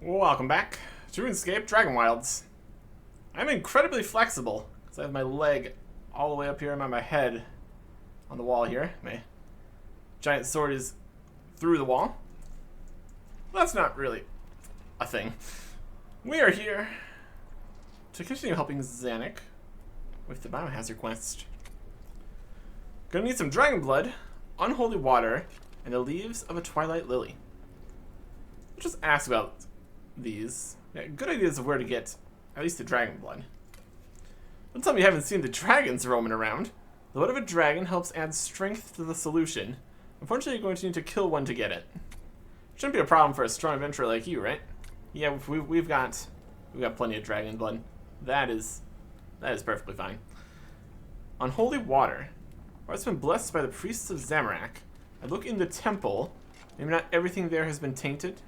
Welcome back to RuneScape Dragonwilds. I'm incredibly flexible because I have my leg all the way up here. I'm on my head on the wall here. My giant sword is through the wall. Well, that's not really a thing. We are here to continue helping Zanuck with the Biohazard quest. Gonna need some dragon blood, unholy water, and the leaves of a twilight lily. We'll just ask about these. Yeah, good ideas of where to get at least the dragon blood. Don't tell me you haven't seen the dragons roaming around. The blood of a dragon helps add strength to the solution. Unfortunately, you're going to need to kill one to get it. Shouldn't be a problem for a strong adventurer like you, right? Yeah, we've got plenty of dragon blood. That is perfectly fine. Unholy water. Or it's been blessed by the priests of Zamorak. I look in the temple. Maybe not everything there has been tainted.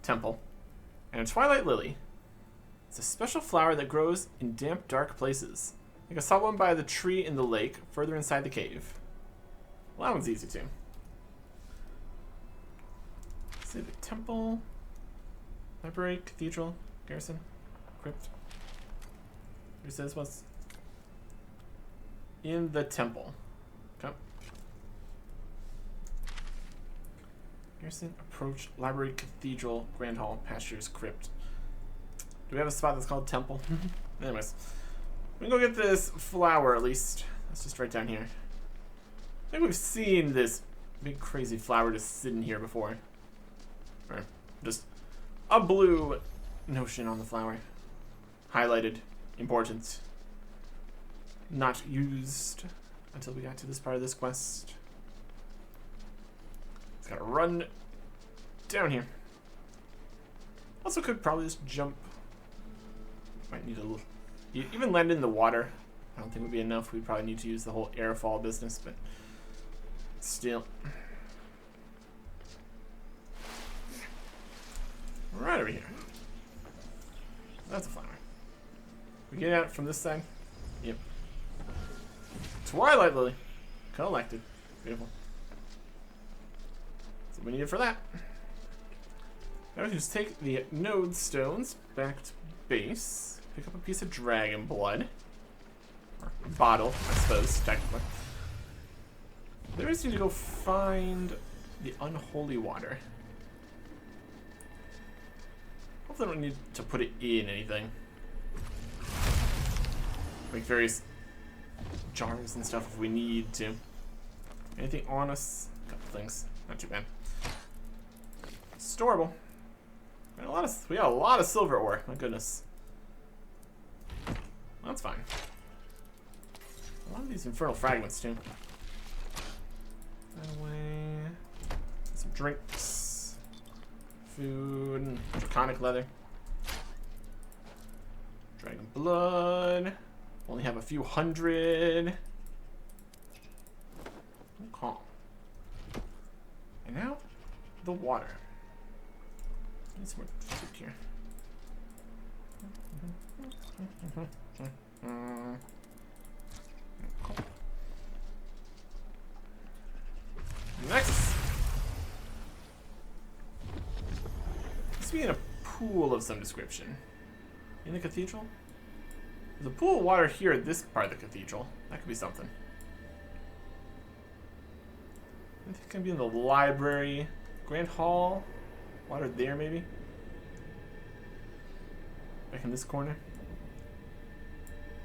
Temple. And a twilight lily. It's a special flower that grows in damp, dark places. I think I saw one by the tree in the lake, further inside the cave. Well, that one's easy too. Let's see, the temple, library, cathedral, garrison, crypt. Who says what's in the temple? Okay. Garrison, approach, library, cathedral, grand hall, pastures, crypt. Do we have a spot that's called temple? Anyways, we can go get this flower at least. That's just right down here. I think we've seen this big crazy flower just sitting here before. Or just a blue notion on the flower. Highlighted, important. Not used until we got to this part of this quest. Gotta run down here. Also could probably just jump. Might need a little. Even land in the water. I don't think would be enough. We'd probably need to use the whole airfall business, but still. Right over here. That's a flower. We get out from this side. Yep. Twilight lily. Collected. Beautiful. We need it for that. Now we can just take the node stones back to base, pick up a piece of dragon blood, or a bottle, I suppose, technically. Then we just need to go find the unholy water. Hopefully I don't need to put it in anything. Make various jars and stuff if we need to. Anything on us? A couple things. Not too bad. Storable. We got a lot of silver ore. My goodness. That's fine. A lot of these infernal fragments too. That way. Some drinks, food, draconic leather, dragon blood. Only have a few hundred. Okay. And now, the water. Need some more food here. Next. This be in a pool of some description. In the cathedral? There's a pool of water here at this part of the cathedral. That could be something. I think it can be in the library. Grand hall. Water there, maybe? Back in this corner.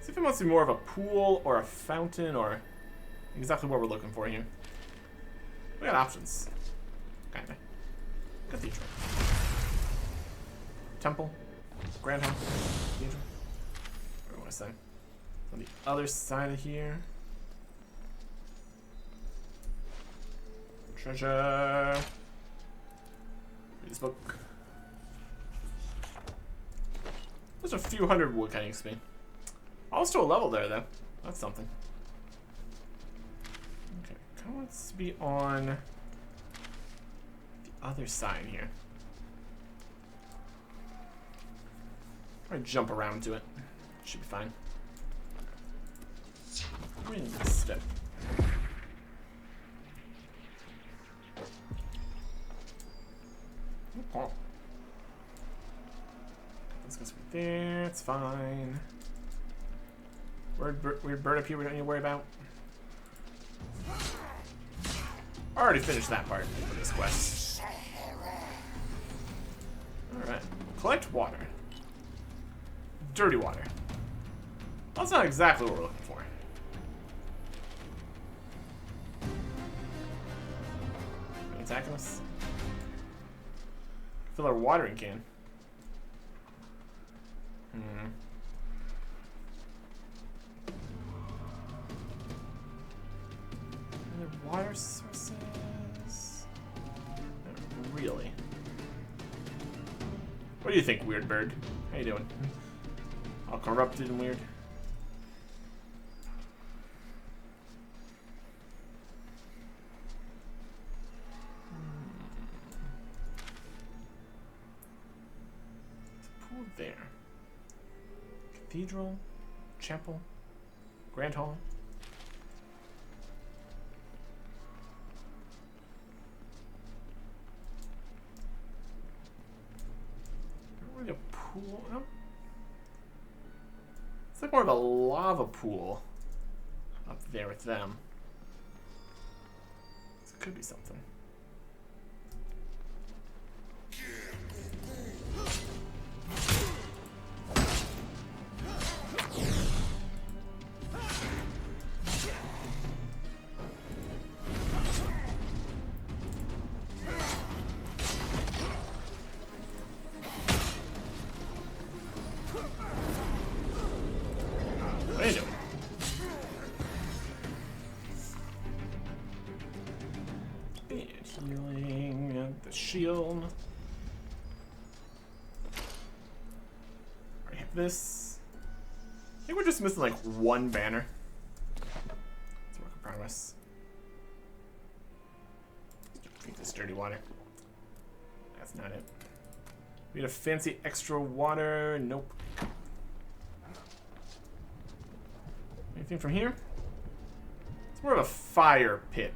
See if it wants to be more of a pool or a fountain or exactly what we're looking for here. We got options. Kinda. Cathedral. Temple. Grand hall. Cathedral. What do I want to say? On the other side of here. Treasure. Read this book. There's a few hundred wood kind of XP. Also a level there though. That's something. Okay, kind of wants to be on the other side here. Probably jump around to it. Should be fine. Ring step. there. It's fine. Weird bird up here we don't need to worry about. Already finished that part of this quest. Alright. Collect water. Dirty water. That's not exactly what we're looking for. Are they attacking us? Fill our watering can. Are there water sources? Not really. What do you think, weird bird? How you doing? All corrupted and weird. Pool there. Cathedral, chapel, grand hall. Really a pool? No. It's like more of a lava pool up there with them. This could be something. What are you doing? And healing and the shield. Alright, have this. I think we're just missing like one banner. It's a work in progress. Drink this dirty water. That's not it. We need a fancy extra water. Nope. Anything from here? It's more of a fire pit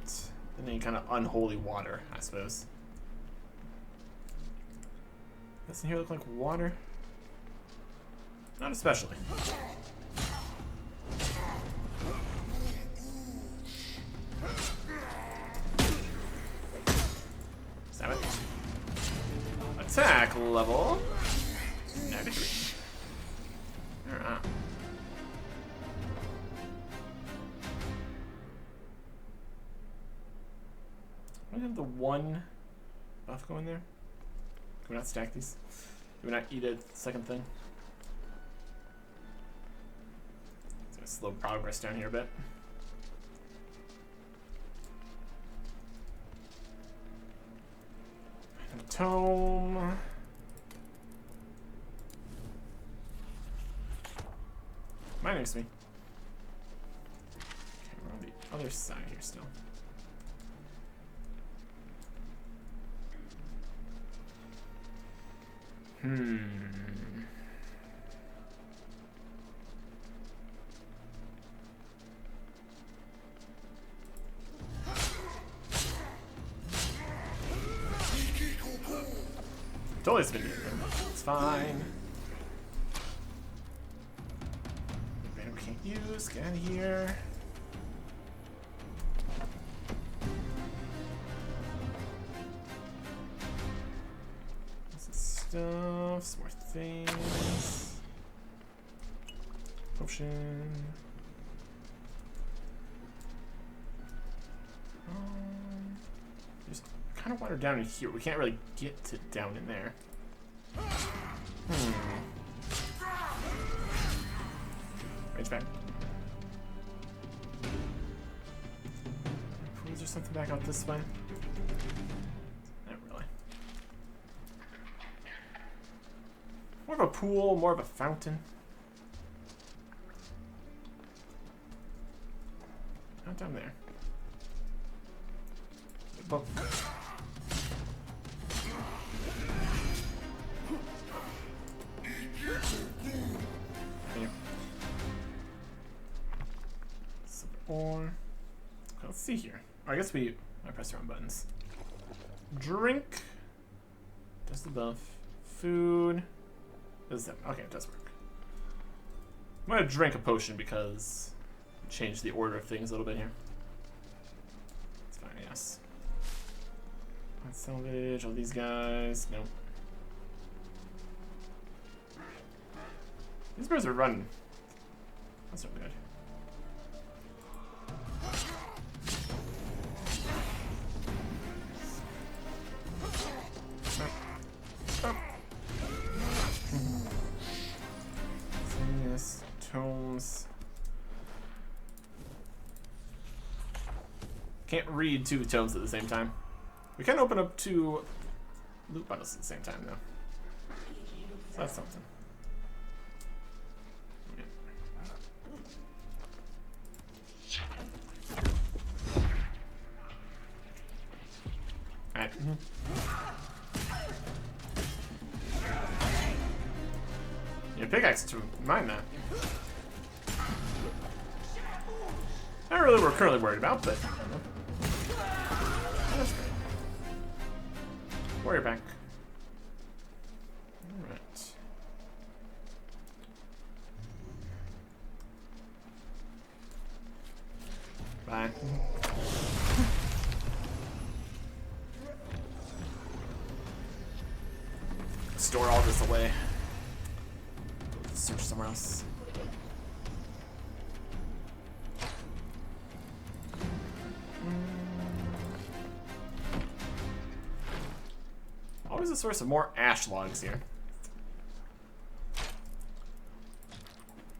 than any kind of unholy water, I suppose. Doesn't here look like water? Not especially. Stab it. Attack level 93. Alright. We have the one buff going there. Can we not stack these? Do we not eat a second thing? It's gonna slow progress down here a bit. Tome. Mine next to me. Okay, we're on the other side here still. Totally spinning it. It's fine. Banner we can't use. Get out of here. Stuff, some more things. Potion. There's kind of water down in here. We can't really get to down in there. Range back. Is there something back out this way? More of a pool, more of a fountain. Not down there. The book. Here. Some ore. Let's see here. Oh, I guess I pressed the wrong buttons. Drink. Does the buff. Food. Is it? Okay, it does work. I'm gonna drink a potion because change the order of things a little bit here. It's fine, yes. Let's salvage all these guys. Nope. These birds are running. That's not good. Yes, tomes. Can't read two tomes at the same time. We can open up two loot bundles at the same time, though. So that's something. Alright. Yeah, pickaxe to mine that. Not really what we're currently worried about, but that's great. Warrior pack. Alright. Bye. Store all this away. Search somewhere else. Always a source of more ash logs here.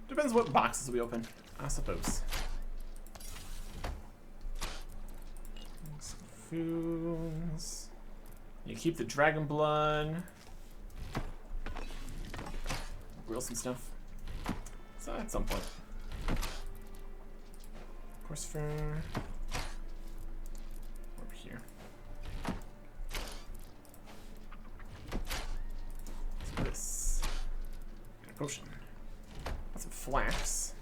Depends what boxes we open, I suppose. Some foods. You keep the dragon blood. Grill some stuff. So at some point. Of course, for over here. What's this? Got a potion. Got some flax.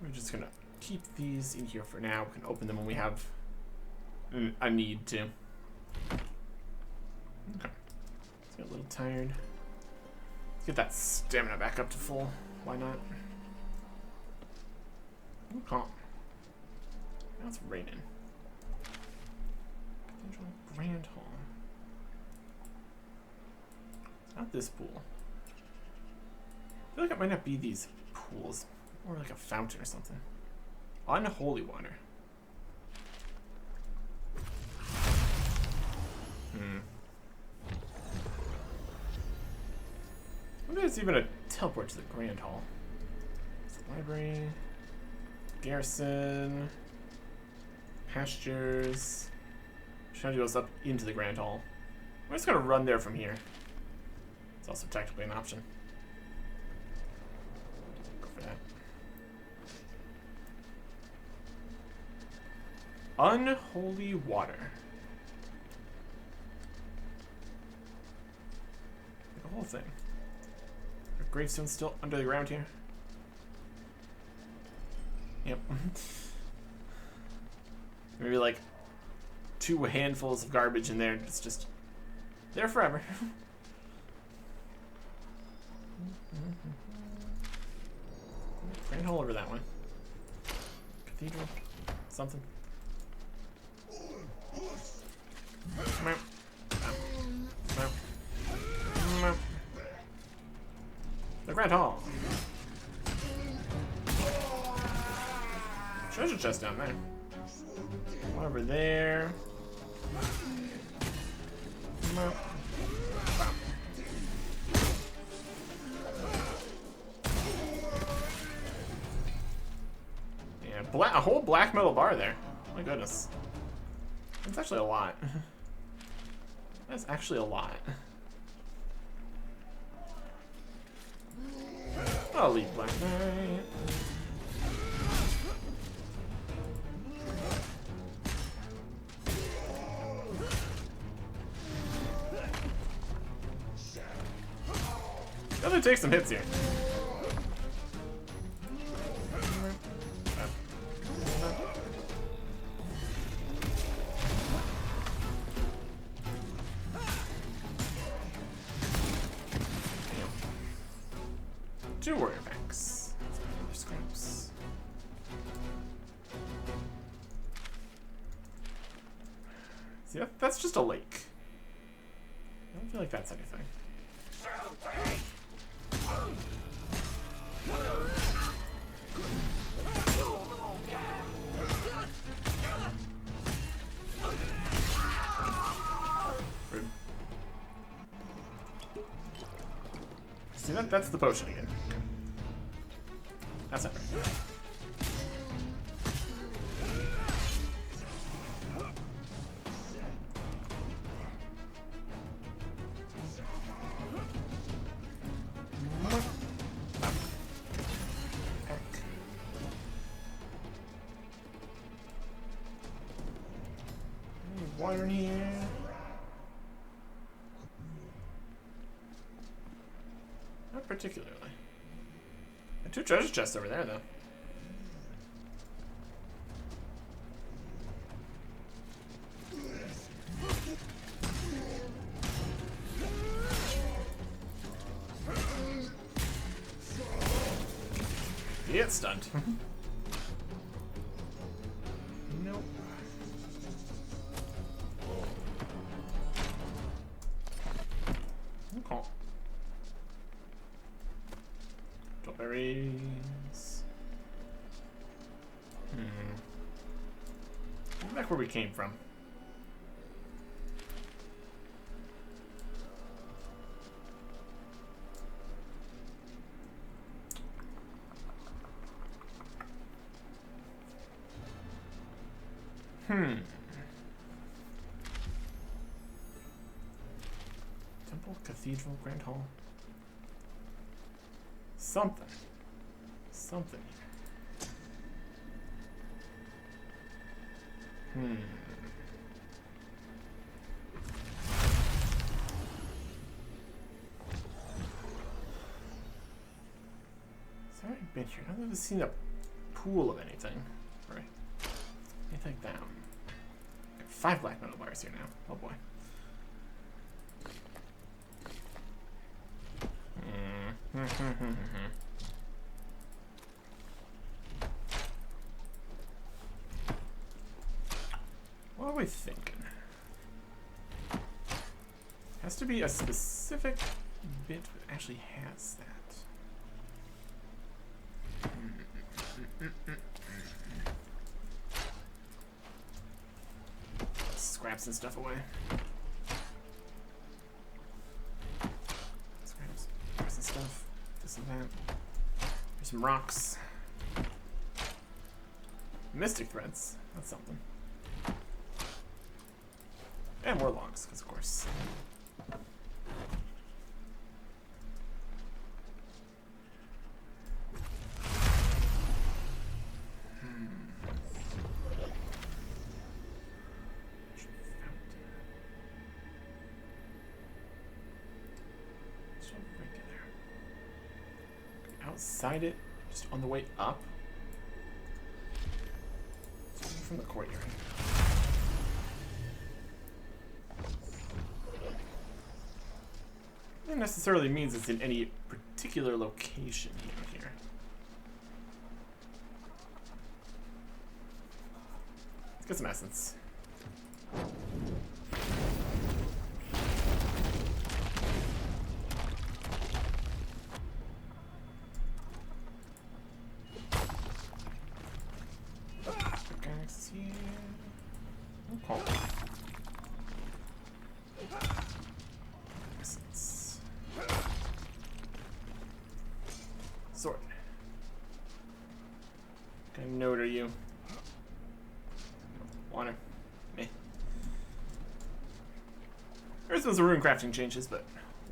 We're just gonna keep these in here for now. We can open them when we have a need to. Okay. Let's get a little tired. Let's get that stamina back up to full. Why not? Ooh, calm. Now it's raining. Cathedral Grand Hall. It's not this pool. I feel like it might not be these pools. Or like a fountain or something. Unholy water. Maybe there's even a teleport to the Grand Hall. It's the library, garrison, pastures. Trying to go up into the Grand Hall. We're just gonna run there from here. It's also technically an option. Go for that. Unholy water. The whole thing. Are gravestones still under the ground here? Yep. Maybe like 2 handfuls of garbage in there. It's just there forever. Grand hole over that one. Cathedral. Something. The Grand Hall. Treasure chest down there. One over there. Yeah, a whole black metal bar there. My goodness. That's actually a lot. That's actually a lot. I'll leave Black Knight. Gotta take some hits here. 2 warrior packs. Other scraps. See, that's just a lake. I don't feel like that's anything. See, that's the potion again. That's not right. Water in here. Not particularly. And 2 treasure chests over there, though. He gets stunned. Nope. Okay. Strawberries. Back where we came from. Temple, Cathedral, Grand Hall. Something. Something. It's already been here. I've never seen a pool of anything. Right. Anything like that. Got 5 black metal bars here now. Oh boy. What are we thinking? Has to be a specific bit that actually has that. Scraps and stuff away. Scraps and stuff. This and that. There's some rocks. Mystic threads. That's something. And more logs, because of course. Outside it, just on the way up. From the courtyard. It necessarily means it's in any particular location even here. Let's get some essence. Jagex here. Okay. Essence. Sword. What kind of node are you? Water. Me. There's those rune crafting changes, but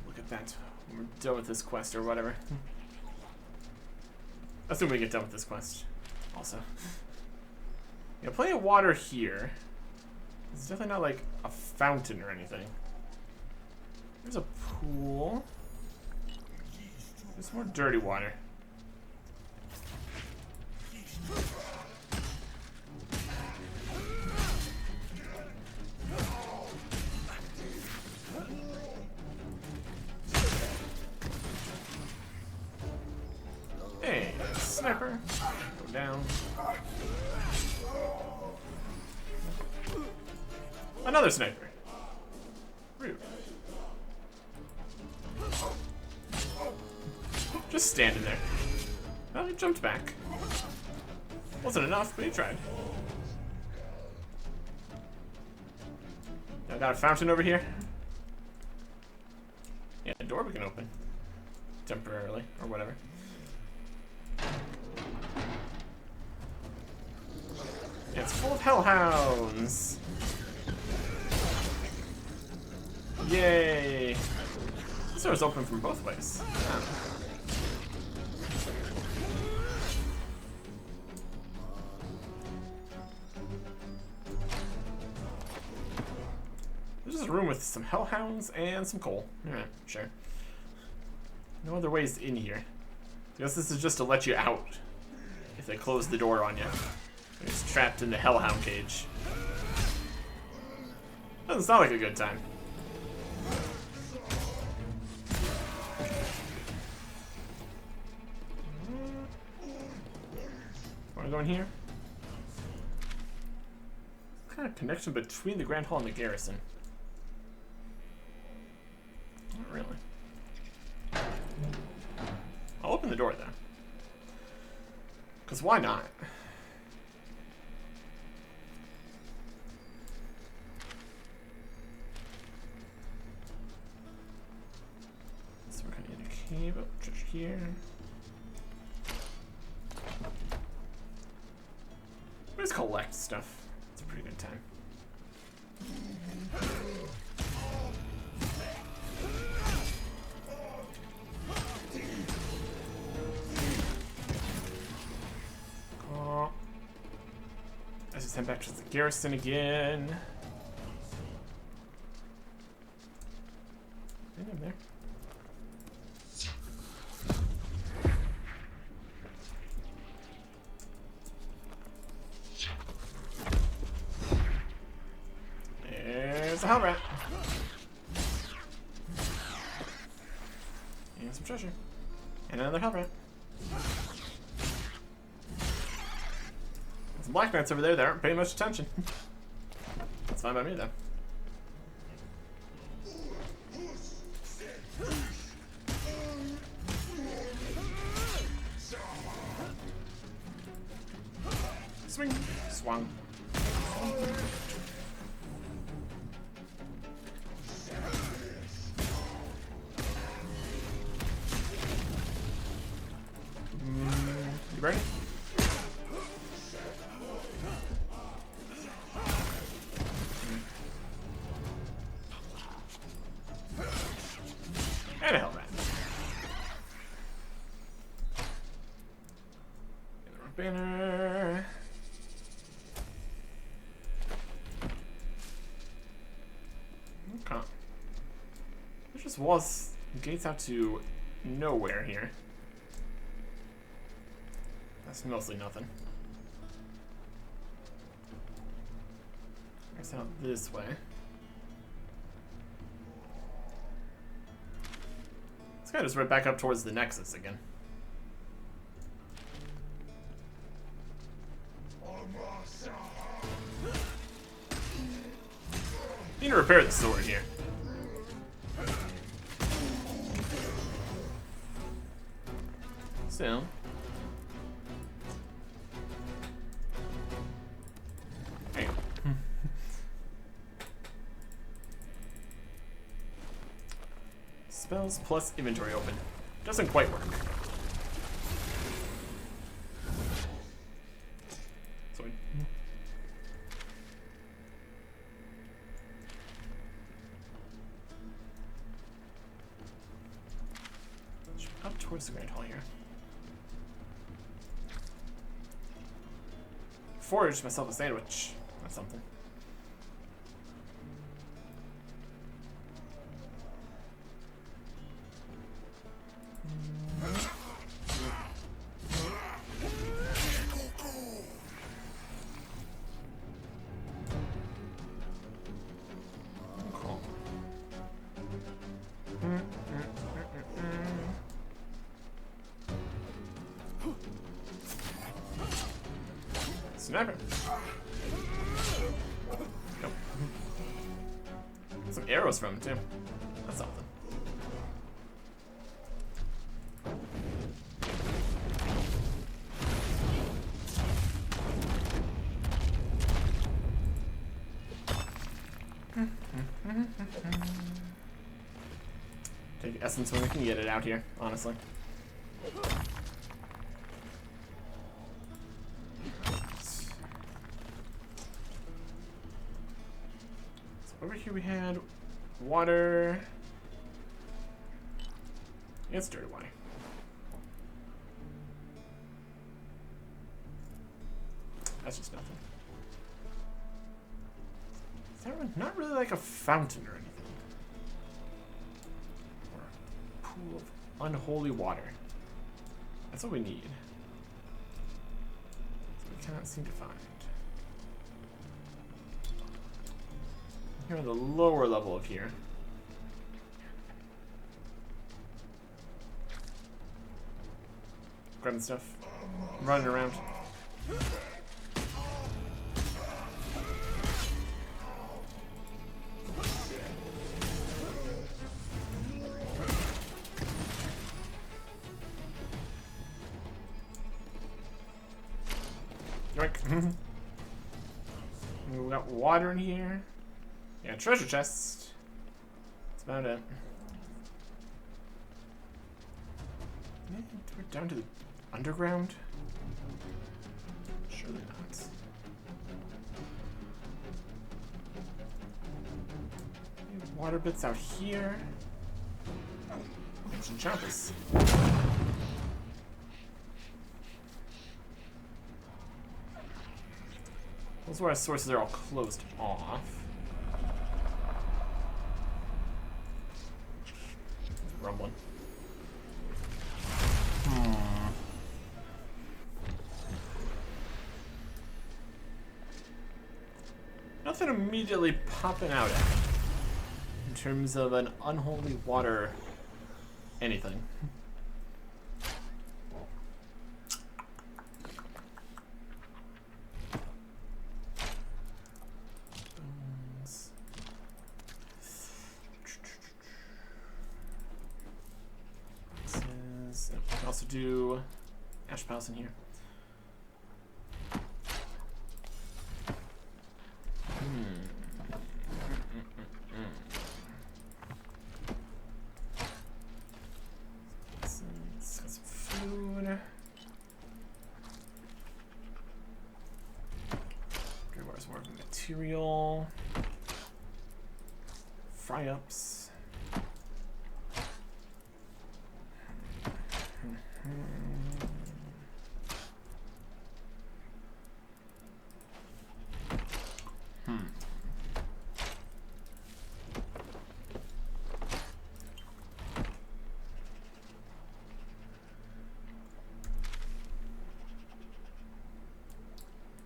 look at that. When we're done with this quest or whatever. Assume we get done with this quest. Also. Yeah, plenty of water here. It's definitely not like a fountain or anything. There's a pool. There's more dirty water. Sniper. Go down. Another sniper. Rude. Just standing there. Well, he jumped back. Wasn't enough, but he tried. I got a fountain over here. Yeah, a door we can open. Temporarily, or whatever. Yeah, it's full of hellhounds. Yay! This door's open from both ways. Ah. There's just a room with some hellhounds and some coal. Alright, sure. No other ways in here. I guess this is just to let you out if they close the door on you. You're just trapped in the hellhound cage. Doesn't sound like a good time. Wanna go in here? What kind of connection between the Grand Hall and the garrison? Not really. I'll open the door though. Because why not? So we're gonna need a cave up just here. We just collect stuff. It's a pretty good time. Oh. Let's just head back to the garrison again. Anything there? There's a hell rat. And some treasure. And another hell rat. Some black knights over there that aren't paying much attention. That's fine by me though. Swing. Swung. You ready? And a hell rat. Banner. Okay. There just was gates out to nowhere here. That's mostly nothing. It's out this way. Let's kind of just right back up towards the Nexus again. Need to repair the sword here. So. Hang on. Spells plus inventory open. Doesn't quite work. Sorry. Up towards the Grand Hall here. Forged myself a sandwich. That's something. Cool. Snapper. Yep. Some arrows from him, too. That's something. Take essence when we can get it out here, honestly. So over here we had water. It's dirty water. That's just nothing. Not really like a fountain or anything. Or a pool of unholy water. That's what we need. So we cannot seem to find. Here on the lower level of here. Grabbing stuff. Running around. We got water in here. Yeah, treasure chest. That's about it. We're down to the underground? Surely not. Water bits out here. Ancient chompers. Those water sources are all closed off. Rumbling. Nothing immediately popping out at me in terms of an unholy water anything. I can also do ash piles in here. Let's got some food. Okay, where's more material? Fry ups.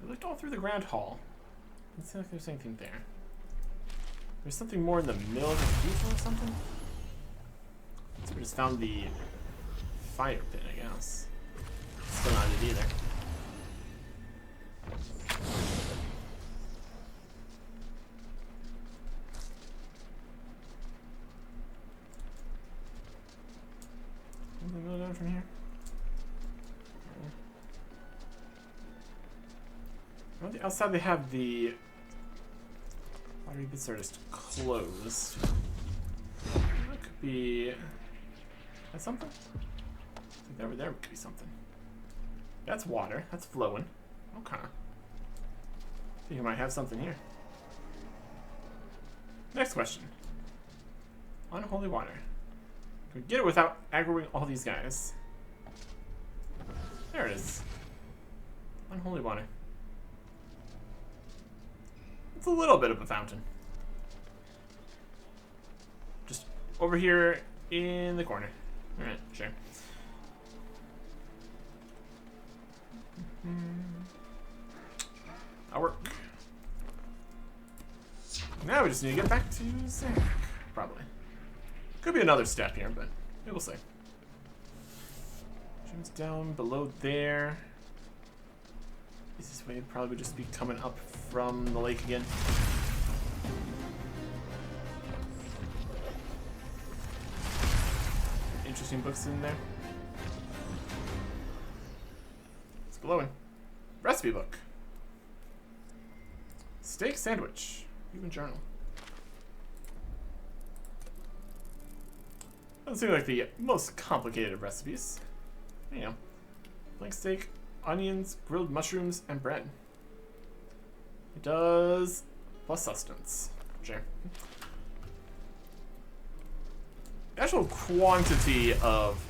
I looked all through the grand hall. Doesn't seem like there's anything there. There's something more in the middle of the future or something? So we just found the fire pit, I guess. Still not it either. Can we go down from here? On the outside they have the watery bits are just closed. That could be... That's something? I think over there could be something. That's water. That's flowing. Okay. I think I might have something here. Next question. Unholy water. Can we get it without aggroing all these guys? There it is. Unholy water. It's a little bit of a fountain. Just over here in the corner. Alright, sure. That'll work. Now we just need to get back to Zach, probably. Could be another step here, but we will see. Jim's down below there. Easiest way probably would just be coming up from the lake again. Interesting books in there. It's glowing. Recipe book. Steak sandwich. Human journal. Doesn't seem like the most complicated of recipes. You know, blank steak, onions, grilled mushrooms, and bread. It does plus sustenance. Sure. The actual quantity of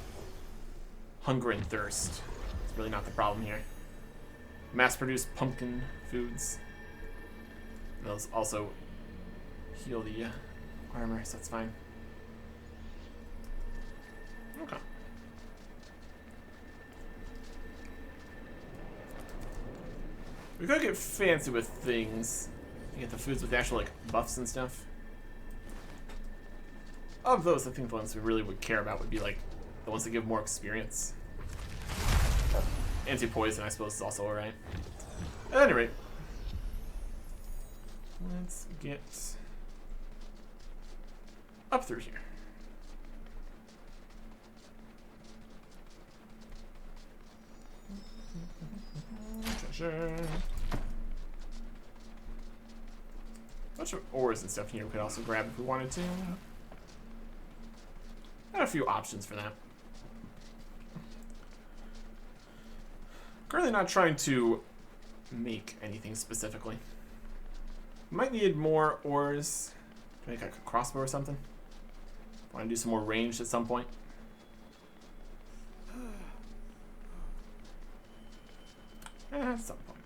hunger and thirst is really not the problem here. Mass-produced pumpkin foods. Those also heal the armor, so that's fine. Okay. We gotta get fancy with things. You get the foods with the actual like buffs and stuff. Of those, I think the ones we really would care about would be like the ones that give more experience. Anti-poison, I suppose, is also alright. At any rate, let's get up through here. Treasure. Bunch of ores and stuff here we could also grab if we wanted to. Got a few options for that. Currently not trying to make anything specifically. Might need more ores to make like a crossbow or something. Want to do some more ranged at some point. At some point.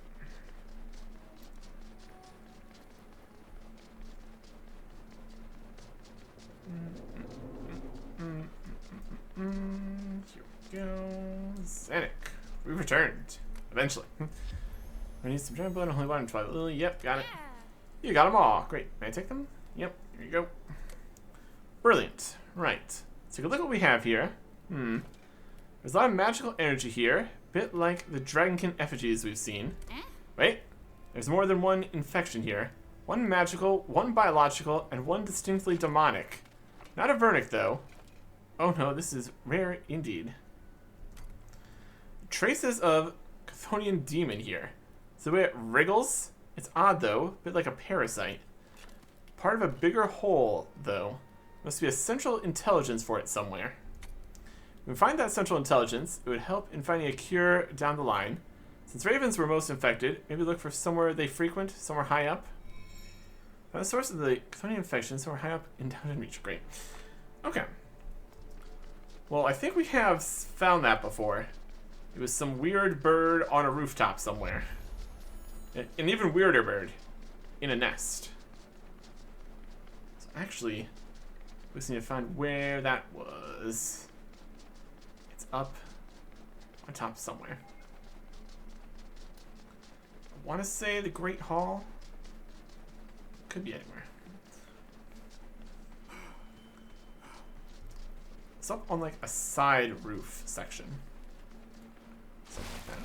Here we go. Xanic. We returned. Eventually. We need some giant blood and holy water and twilight lily. Yep, got it. You got them all. Great. May I take them? Yep. Here you go. Brilliant. Right. Let's take a look at what we have here. There's a lot of magical energy here. Bit like the dragonkin effigies we've seen. Wait. There's more than one infection here. One magical, one biological, and one distinctly demonic. Not a vernic, though. Oh no, this is rare indeed. Traces of Chthonian demon here. So the way it wriggles, it's odd though, a bit like a parasite. Part of a bigger whole, though. Must be a central intelligence for it somewhere. If we find that central intelligence, it would help in finding a cure down the line. Since ravens were most infected, maybe look for somewhere they frequent, somewhere high up. Find the source of the Chthonian infection somewhere high up in Downton Reach. Great. Okay. Well, I think we have found that before. It was some weird bird on a rooftop somewhere. An even weirder bird in a nest. So actually, we just need to find where that was. It's up on top somewhere. I want to say the Great Hall. Could be anywhere. It's up on like a side roof section. Something like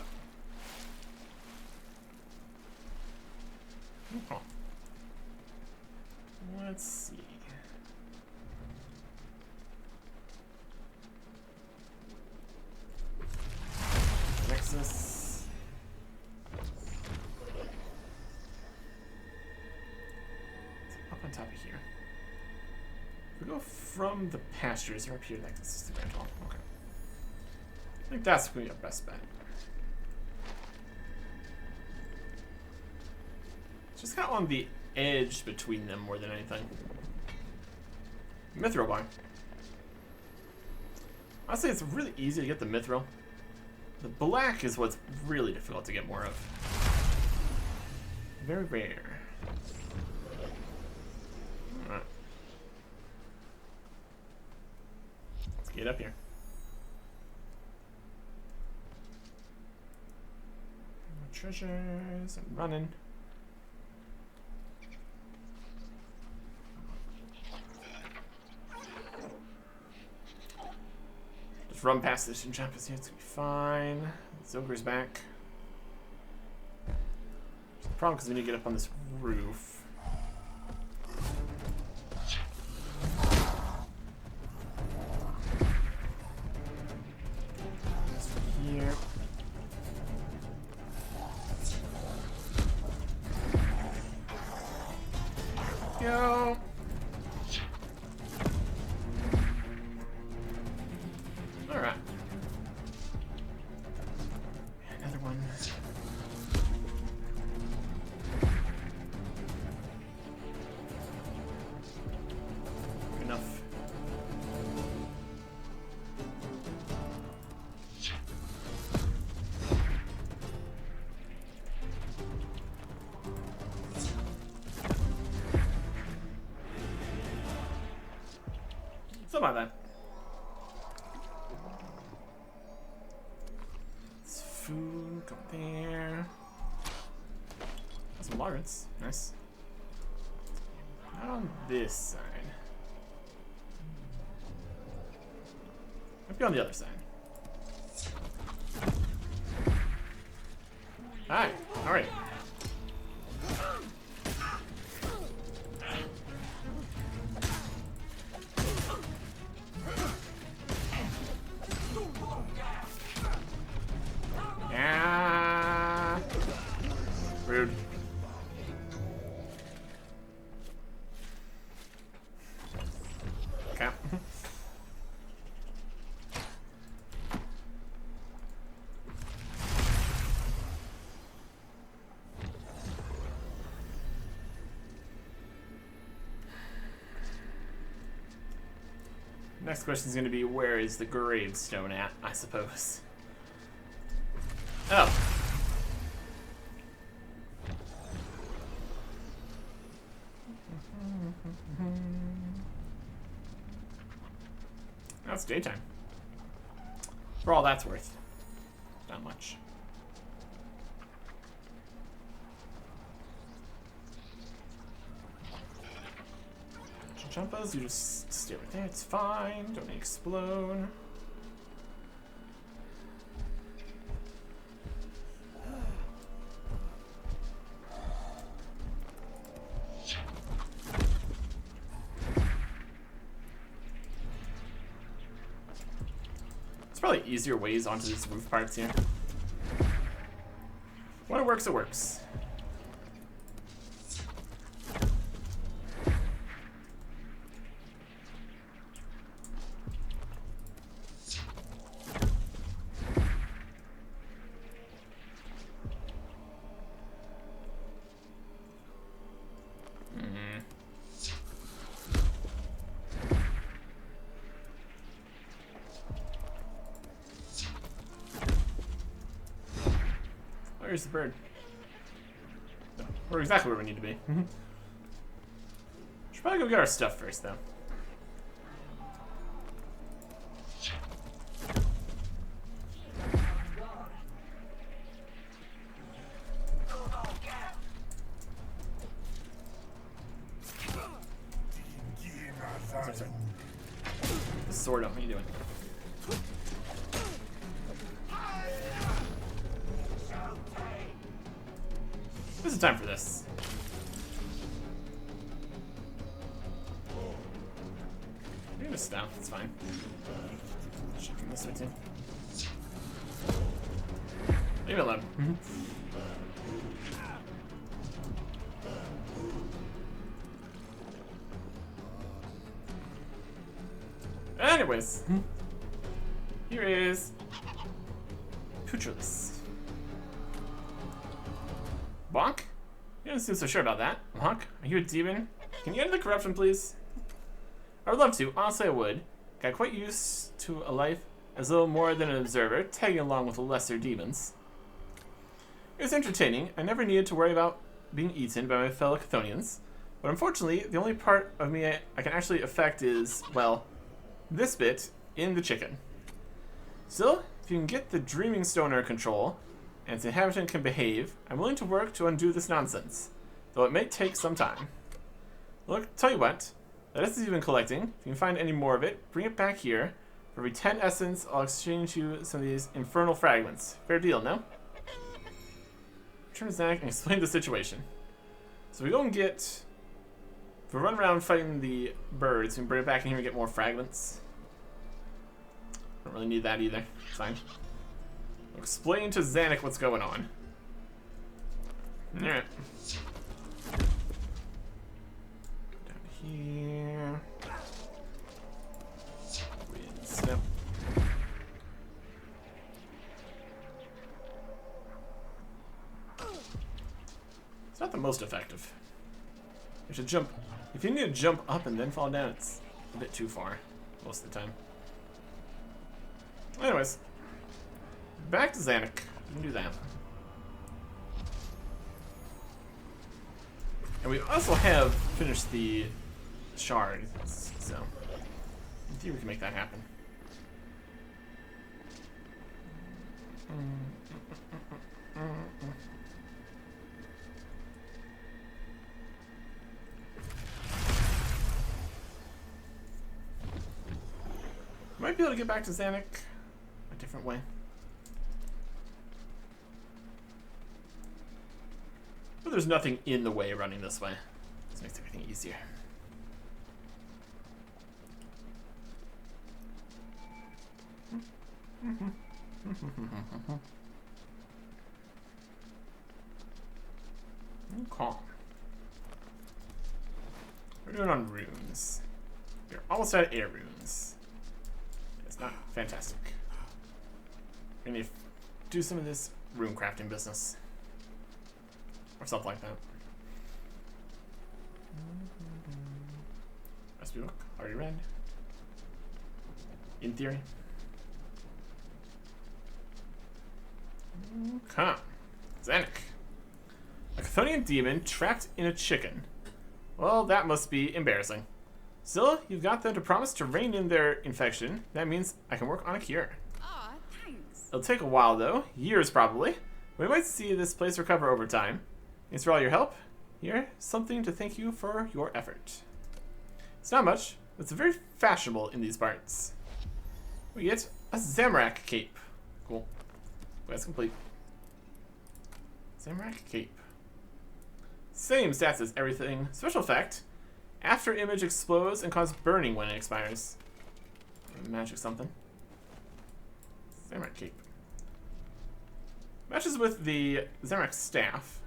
that. Oh. Let's see. Nexus. It's up on top of here. If we go from the pastures or up here, like this is the Grand Hall. Okay. I think that's going to be our best bet. Just kind of on the edge between them more than anything. Mithril bar. Honestly, it's really easy to get the mithril. The black is what's really difficult to get more of. Very rare. Alright. Let's get up here. More treasures and running. Run past this and jump as it's gonna be fine. Zogre's back. problem because we need to get up on this roof. Here. Go. All right. Another one. Enough. Something like that. It's food, go there. Got some lawrence, nice. Not on this side. Maybe on the other side. Alright, alright. Yeah. Rude. Okay. Next question is going to be, where is the gravestone at, I suppose. Oh. Now it's daytime. For all that's worth. Not much. Jumpas, you just stay right there, it's fine. Don't need to explode. There's probably easier ways onto these roof parts here. When it works, it works. Where's the bird? No, we're exactly where we need to be. Should probably go get our stuff first, though. Sorry. The sword up. What are you doing? This is time for this. You're gonna stop, it's fine. Checking this way too. Leave it alone. Anyways, here is Putreless. Bonk? You don't seem so sure about that. Bonk, are you a demon? Can you end the corruption, please? I would love to. Honestly, I would. Got quite used to a life as little more than an observer, tagging along with the lesser demons. It was entertaining. I never needed to worry about being eaten by my fellow Chthonians. But unfortunately, the only part of me I can actually affect is, well, this bit in the chicken. Still, if you can get the Dreaming Stone under control, and its inhabitant can behave, I'm willing to work to undo this nonsense, though it may take some time. Look, tell you what, that essence you've been collecting, if you can find any more of it, bring it back here. For every 10 essence, I'll exchange you some of these infernal fragments. Fair deal, no? Return to Zanik and explain the situation. So we go and get... If we run around fighting the birds, we can bring it back in here and get more fragments. Don't really need that either. It's fine. We'll explain to Zanik what's going on. Alright. Down here. Wind snap. It's not the most effective. You should jump. If you need to jump up and then fall down, it's a bit too far most of the time. Anyways, back to Zanik. We can do that. And we also have finished the shard, so in theory we can make that happen. Might be able to get back to Zanik a different way. But there's nothing in the way running this way. This makes everything easier. Okay. We're doing on runes. We're almost out of air runes. It's not fantastic. We need to do some of this rune crafting business. Or something like that. Recipe book, already read. In theory. Okay. Zanik. A Chthonian demon trapped in a chicken. Well, that must be embarrassing. Still, you've got them to promise to rein in their infection. That means I can work on a cure. Aw, thanks. It'll take a while, though. Years, probably. We might see this place recover over time. Thanks for all your help. Here, something to thank you for your effort. It's not much, but it's very fashionable in these parts. We get a Zamorak cape. Cool. Quest complete. Zamorak cape. Same stats as everything. Special effect. After image explodes and causes burning when it expires. Magic something. Zamorak cape. Matches with the Zamorak staff.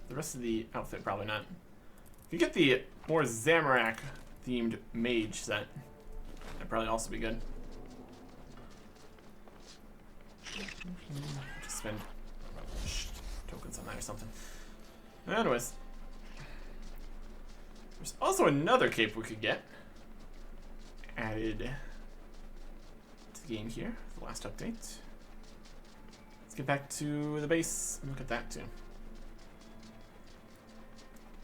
The rest of the outfit probably not. If you get the more Zamorak themed mage set, that'd probably also be good. Just spend tokens on that or something. Anyways, there's also another cape we could get added to the game here, the last update. Let's get back to the base and look at that too.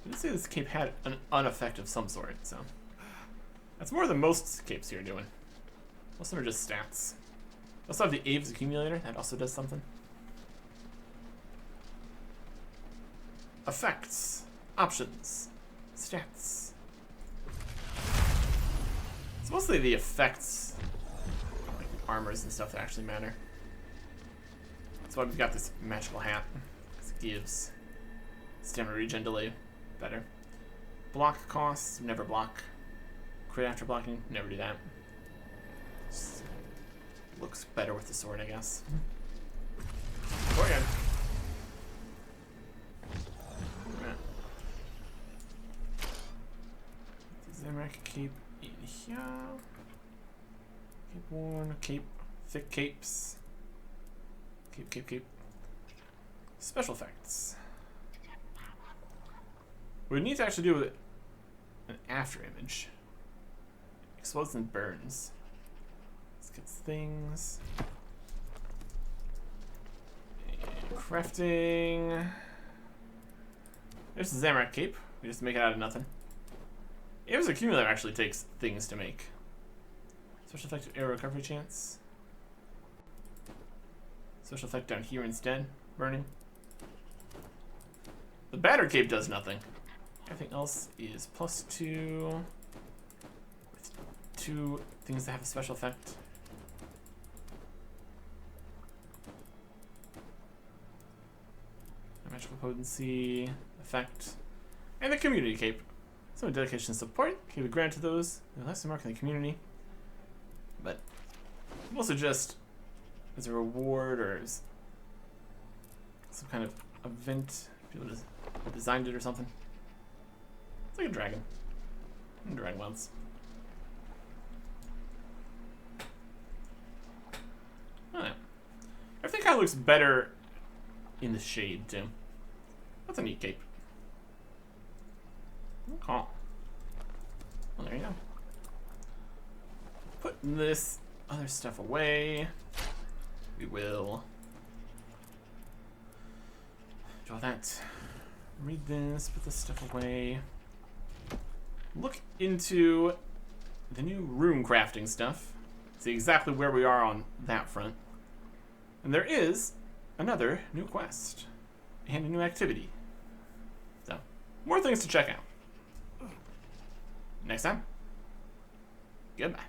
I did say this cape had an effect of some sort, so that's more than most capes here are doing. Most of them are just stats. Also have the Aves accumulator, that also does something. Effects, options, stats. It's mostly the effects, like armors and stuff that actually matter. That's why we've got this magical hat, because it gives stamina regen delay better. Block costs, never block. Crit after blocking, never do that. Just looks better with the sword, I guess. Go again. Zamorak cape in here. Cape one, cape, thick capes. Cape. Special effects. We need to actually do an after image. Explodes and burns. Let's get things. And crafting. There's the Zamorak cape. We just make it out of nothing. Aves accumulator actually takes things to make. Special effect of arrow recovery chance. Special effect down here instead. Burning. The battered cape does nothing. Everything else is +2 with 2 things that have a special effect. Magical potency, effect, and the community cape. Some dedication and support can be granted to those who left some mark in the community. But mostly just as a reward or as some kind of event. People just designed it or something. It's like a dragon. Dragonwilds. Oh, yeah. Everything kind of looks better in the shade, too. That's a neat cape. Oh. Well, there you go. Put this other stuff away. We will draw that. Read this, put this stuff away. Look into the new rune crafting stuff. See exactly where we are on that front. And there is another new quest and a new activity. So, more things to check out. Next time, goodbye.